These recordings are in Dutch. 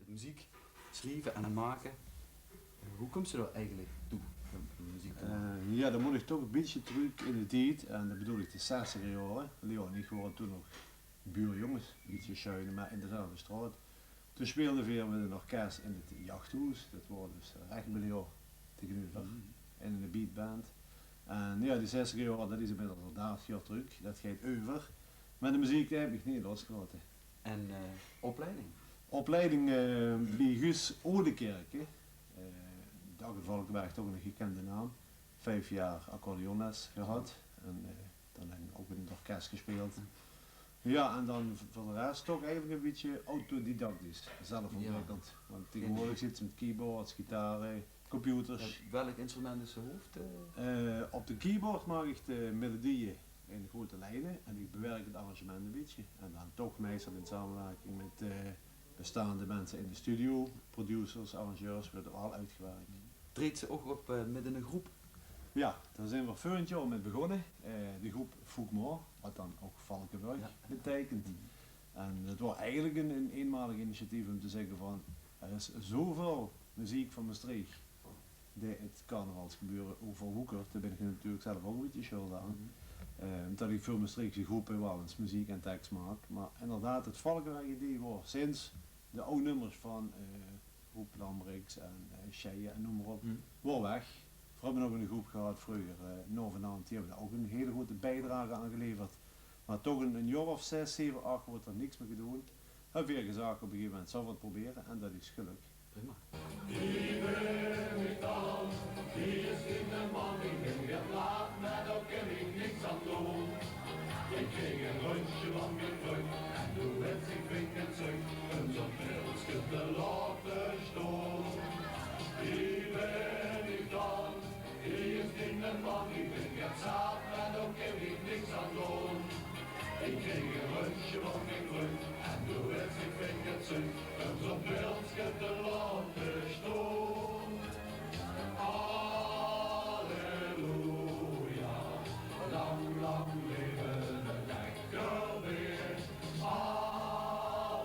muziek schrijven en maken. Hoe komt ze er eigenlijk toe om muziek te maken? Ja, dan moet ik toch een beetje terug in de tijd, en dat bedoel ik de 60 jaren. Leon en ik waren toen nog buurjongens, een beetje schuinen, maar in dezelfde straat. Toen speelden we met een orkest in het jachthuis, dat was dus recht bij Leon tegenover, in een beatband. En ja, die 60 jaar, dat is inmiddels al 30 jaar terug, dat gaat over. Maar de muziek die heb ik niet losgelaten. En opleiding? Opleiding bij Guus Oudekerk. Dag in Valkenberg, toch een gekende naam. 5 jaar accordeonles gehad en dan heb ik ook in het orkest gespeeld. Ja, en dan voor de rest toch eigenlijk een beetje autodidactisch, zelf ontwikkeld. Want tegenwoordig zit ze met keyboards, gitaren, computers. Welk instrument is zijn hoofd? Op de keyboard maak ik de melodieën in grote lijnen en ik bewerk het arrangement een beetje. En dan toch meestal in samenwerking met bestaande mensen in de studio, producers, arrangeurs, wordt al uitgewerkt. Treedt ze ook op met in een groep? Ja, daar zijn we voor een jaar mee begonnen. De groep Foukmoor, wat dan ook Valkenburg betekent. En het was eigenlijk een eenmalig initiatief om te zeggen van, er is zoveel muziek van Maastricht die het carnavalsgebeuren overwoekert. Daar ben ik natuurlijk zelf ook een beetje schuld aan. Dat ik veel Maastrichtse groepen wel eens muziek en tekst maak. Maar inderdaad, het Valkenburg idee was sinds de oude nummers van Groep Lambrix en Cheie en noem maar op, was weg. We hebben nog een groep gehad vroeger, Novenant, die hebben daar ook een hele grote bijdrage aan geleverd. Maar toch een jaar of 6, 7, 8 wordt er niks meer gedaan. Hebben we weer gezegd op een gegeven moment, zal wat proberen en dat is gelukt. Prima. Die ben ik dan, die is in de man, ik ben weer laat, maar daar kan ik niks aan doen. Ik kreeg een rondje van mijn vriend, en toen werd ik flink en zucht, en zo'n pilsje te laten staan. Die ben ik dan, die is in de man, ik ben weer zaad, maar daar kan ik niks aan doen. Ik kreeg een rondje van mijn vriend, en toen werd ik flink en zucht, en zo'n pilsje te laten staan. Halleluja, lang, lang leven de lekker weer. Halleluja,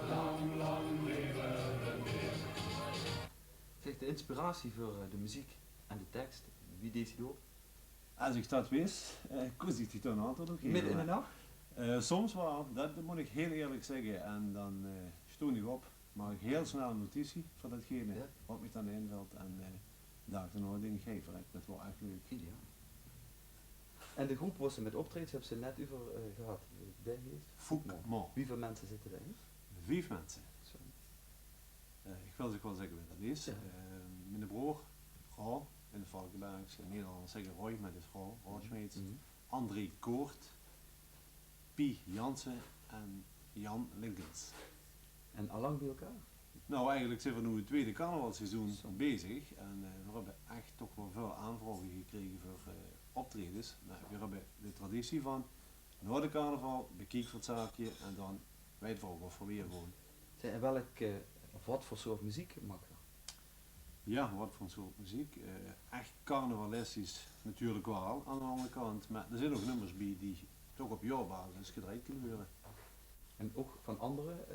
lang, lang leven de weer. Zeg, de inspiratie voor de muziek en de tekst, wie deed die door? Als ik dat wist, koos ik die toen antwoord ook geven. Midden in de nacht? Soms wel, dat moet ik heel eerlijk zeggen. En dan stond ik op, maak ik heel snel een notitie van datgene wat me dan invult en daar dan nog dingen geven. Dat was echt leuk. Ideaal. En de groep was ze met optredens, hebben ze net over gehad, bij geweest? Foukmoor. Wie veel mensen zitten daarin? 5 mensen. Zo. Ik wil zich wel zeggen wie dat is. Ja. Mijn broer, vrouw, in de Valkenbergs, in Nederland zeggen Roy, maar dat is vrouw, Roosmeets. André Koort, Pie Jansen en Jan Linkens. En allang bij elkaar? Nou, eigenlijk zijn we nu het tweede carnavalseizoen bezig en we hebben echt toch wel veel aanvragen gekregen voor optredens. Nou, we hebben de traditie van na de carnaval bekijken voor het zaakje en dan weet we ook wat voor weer gewoon. En welk, of wat voor soort muziek mag er? Ja, wat voor soort muziek. Echt carnavalistisch natuurlijk wel aan de andere kant, maar er zijn ook nummers bij die toch op jaarbasis gedraaid kunnen worden. En ook van andere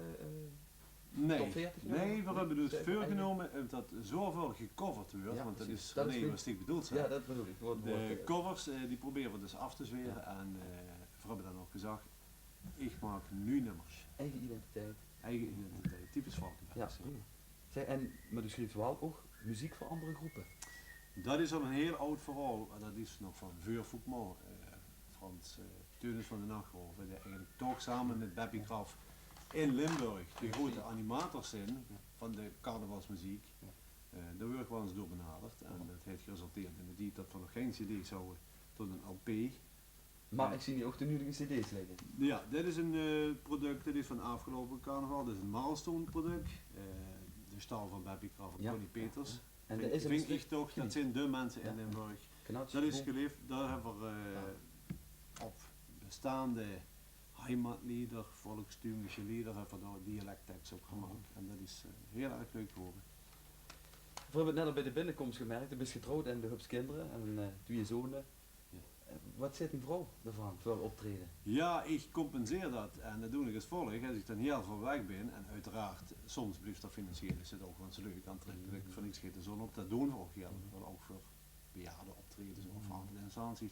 Nee, top 40 nee, we hebben dus Zeg, voorgenomen dat zoveel gecoverd wordt, Ja, want dat precies. is Dat is wanneer we goed. stiek bedoeld Ja, zijn. dat bedoel ik. De covers die proberen we dus af te zweren en we hebben dan ook gezegd, ik maak nu nummers. Eigen identiteit. Eigen identiteit, typisch Ja, Valkenbergs. prima. Zeg, maar u schreef wel ook muziek voor andere groepen. Dat is al een heel oud verhaal, en dat is nog van Veur Foukmoor, Frans Teunis van de Nachthoven, die eigenlijk toch samen met Beppie Graf in Limburg de grote animators zijn van de carnavalsmuziek. Daar word ik wel eens door benaderd en dat heeft geresulteerd in de dat we nog geen cd zouden tot een LP. Maar ik zie nu ook de nieuwe cd's liggen. Ja, dit is een product, dit is van afgelopen carnaval, dit is een milestone product. De stal van Beppie Graf en Tony Peters. En Vind, dat is vind ik toch, dat zijn de mensen in Limburg. Dat is geleefd, daar hebben we op bestaande heimatlieder, volkstuurlijke lieder, hebben we daar dialecttekst op gemaakt. En dat is heel erg leuk geworden. We hebben het net al bij de binnenkomst gemerkt, je bent getrouwd en de hubs kinderen en 2 zonen. Ja. Wat zit een vrouw ervan voor optreden? Ja, ik compenseer dat en dat doe ik als volgt. Als ik dan heel veel weg ben, en uiteraard, soms blijft dat financieel, is het ook gewoon zo leuk aantrekkelijk, voor niks schiet de zon op, dat doen we ook heel veel, ook voor bejaarden optredens of andere instanties.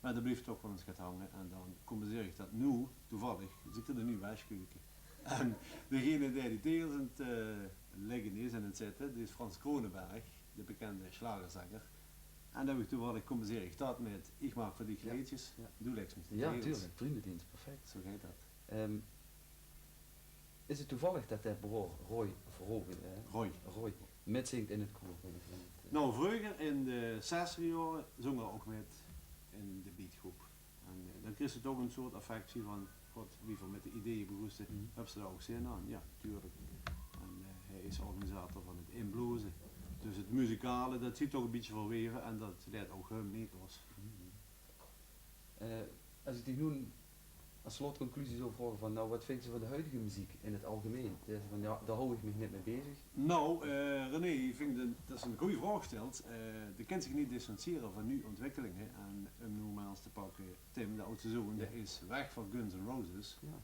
Maar dat blijft toch wel eens gaat hangen en dan compenseer ik dat nu, toevallig, zit er nu wijskeuken. En degene die tegels aan het leggen is en het zetten, die is Frans Kronenberg, de bekende slagerzanger. En dan heb ik toevallig compenseer ik dat met, ik maak voor die kleedjes, doe lekker met de Ja, tegels. tuurlijk, vriendendienst, perfect. Zo gaat dat. Is het toevallig dat de broer Roy metzingt in het koor? Nou, vroeger in de 60 jaren zong hij ook met in de beatgroep. En dan kreeg het ook een soort affectie van, god, wie van met de ideeën begoesten, hebben ze daar ook zin aan? Ja, tuurlijk. En hij is organisator van het inblozen. Dus het muzikale, dat zit ook een beetje verweven en dat leidt ook hem niet los. Als ik die nu als slotconclusie zou vragen van, nou wat vind je van de huidige muziek in het algemeen? Van, ja, daar hou ik me niet mee bezig. Nou, René, ik vind dat is een goede vraag gesteld. Die kan zich niet distancieren van nu ontwikkelingen. En om nu maar eens te pakken, Tim, de oudste zoon, die is weg van Guns N' Roses. Ja.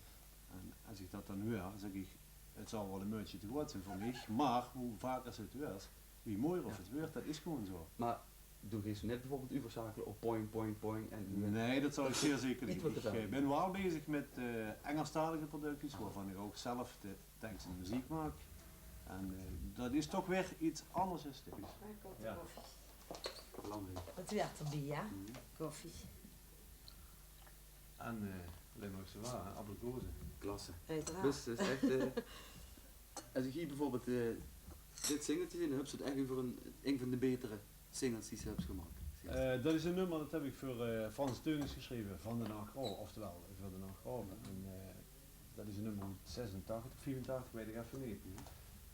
En als ik dat dan hoor, zeg ik, het zal wel een muntje te groot zijn voor mij, maar hoe vaker het wordt, wie mooier of het wordt, dat is gewoon zo. Maar doe je zo net bijvoorbeeld overschakelen op point en Nee, dat zal ik zeer zeker niet. Iets wat te Ik zeggen. ben wel bezig met Engelstalige producties, waarvan ik ook zelf de tekst en muziek maak. En dat is toch weer iets anders dan typisch. Ja. belangrijk. Het werd erbij, ja? Koffie. En alleen nog zo waar, abrikozen. Klasse. Uiteraard. Dus het is echt, als ik hier bijvoorbeeld dit singeltje zie, dan heb ze het echt over een van de betere singles die ze hebben gemaakt. Dat is een nummer dat heb ik voor Frans Teunis geschreven, van de Nachtgraven, oftewel voor de Nachtgraven. En dat is een nummer 86, 84, weet ik even niet.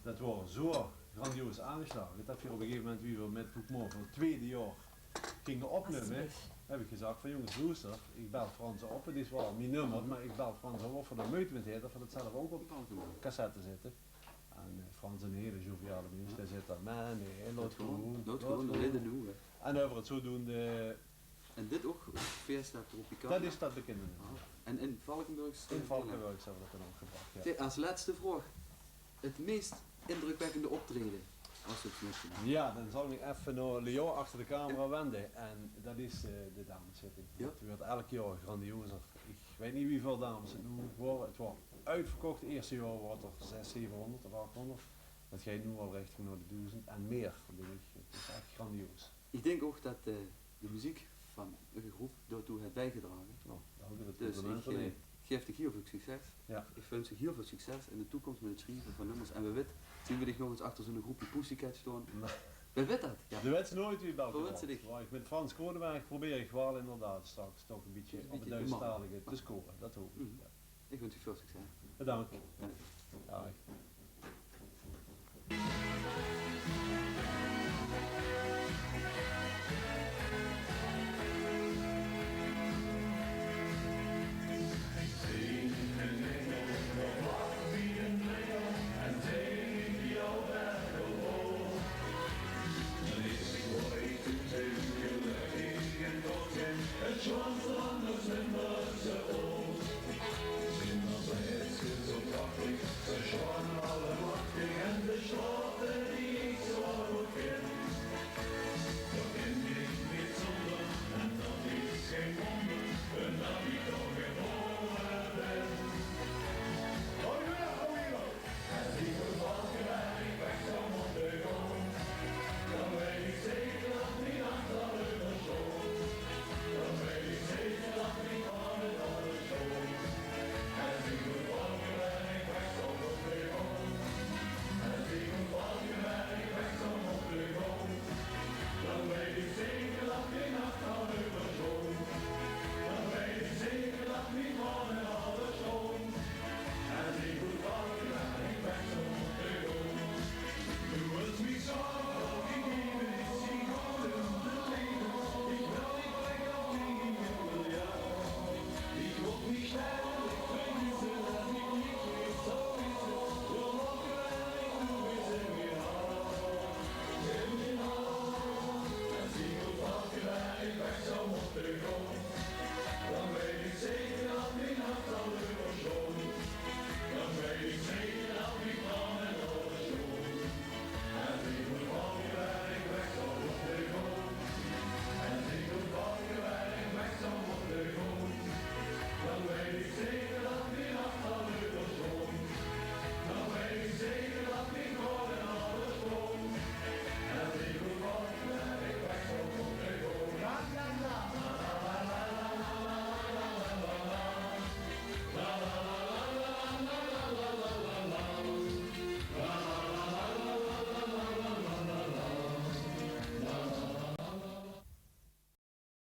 Dat was zo grandioos aangeslagen dat we op een gegeven moment weer met Hoekmoor voor het tweede jaar gingen opnemen. Heb ik gezegd van jongens, luister, ik bel Frans op, het is wel mijn nummer, maar ik bel Frans op voor de moeite met het, of we dat zelf ook op cassette zitten. En Frans een hele joviale mens, die zit daar, man, nee, laat gewoon. Laat gewoon, dat reden nu. En over het zodoende, En dit ook, Fiesta Tropicana. dat is dat bekende nummer. En in Valkenburg. In Valkenburg hebben we dat dan ook gebracht, ja. Als laatste vraag, het meest indrukwekkende optreden, als het met je. Ja, dan zal ik even naar Leo achter de camera wenden en dat is de dameszitting. Ja. Het wordt elk jaar grandiozer. Ik weet niet hoeveel dames het nu worden. Het wordt uitverkocht. Het eerste jaar wordt er 600, 700 of 800. Dat gaat nu al richting naar de 1000 en meer. Bedoel ik. Het is echt grandioos. Ik denk ook dat de muziek van de groep daartoe heeft bijgedragen. Nou, daar houden we het Dus complimenten mee. ik geef je heel veel succes. Ja. Ik wens je heel veel succes in de toekomst met het schrijven van nummers. En we weten, zien we dich nog eens achter zo'n groepje Pussycat staan. We weten dat. Ja. De wet nooit wie belt. We wensen dich. Waar ik met Frans Kronenberg probeer ik wel inderdaad straks toch een beetje op het Duitsstalige te scoren. Dat hoop ik. Ik wens je veel succes. Bedankt.